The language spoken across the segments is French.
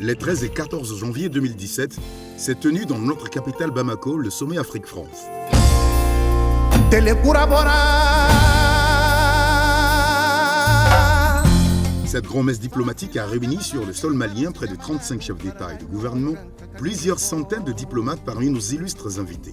Les 13 et 14 janvier 2017, s'est tenu dans notre capitale Bamako le sommet Afrique-France. Cette grand-messe diplomatique a réuni sur le sol malien près de 35 chefs d'État et de gouvernement, plusieurs centaines de diplomates parmi nos illustres invités.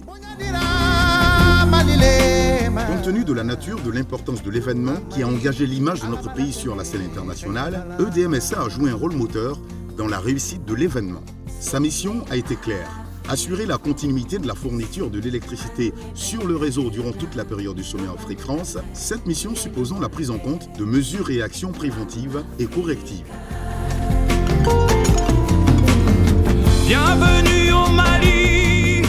Compte tenu de la nature, de l'importance de l'événement qui a engagé l'image de notre pays sur la scène internationale, EDM-SA a joué un rôle moteur dans la réussite de l'événement. Sa mission a été claire: assurer la continuité de la fourniture de l'électricité sur le réseau durant toute la période du sommet Afrique-France, cette mission supposant la prise en compte de mesures et actions préventives et correctives. Bienvenue au Mali.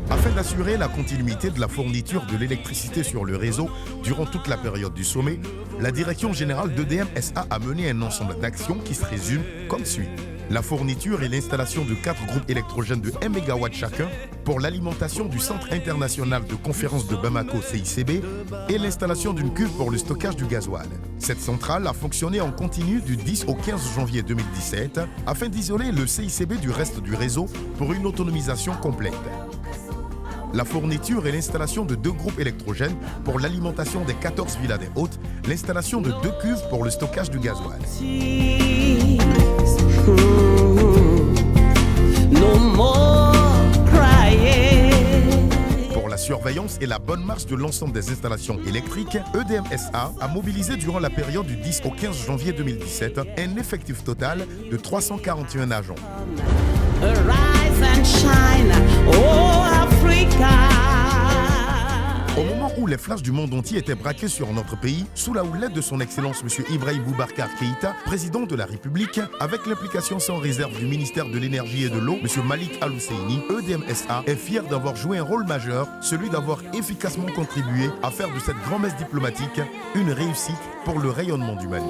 Afin d'assurer la continuité de la fourniture de l'électricité sur le réseau durant toute la période du sommet, la Direction générale d'EDM-SA a mené un ensemble d'actions qui se résument comme suit. La fourniture et l'installation de 4 groupes électrogènes de 1 MW chacun pour l'alimentation du Centre international de conférence de Bamako CICB et l'installation d'une cuve pour le stockage du gasoil. Cette centrale a fonctionné en continu du 10 au 15 janvier 2017 afin d'isoler le CICB du reste du réseau pour une autonomisation complète. La fourniture et l'installation de 2 groupes électrogènes pour l'alimentation des 14 villas des Hautes, l'installation de 2 cuves pour le stockage du gasoil. Pour la surveillance et la bonne marche de l'ensemble des installations électriques, EDM-SA a mobilisé durant la période du 10 au 15 janvier 2017 un effectif total de 341 agents. Au moment où les flashs du monde entier étaient braqués sur notre pays, sous la houlette de son Excellence M. Ibrahim Boubacar Keïta, président de la République, avec l'implication sans réserve du ministère de l'Énergie et de l'Eau, M. Malik Al-Husseini, EDM-SA est fier d'avoir joué un rôle majeur, celui d'avoir efficacement contribué à faire de cette grand-messe diplomatique une réussite pour le rayonnement du Mali.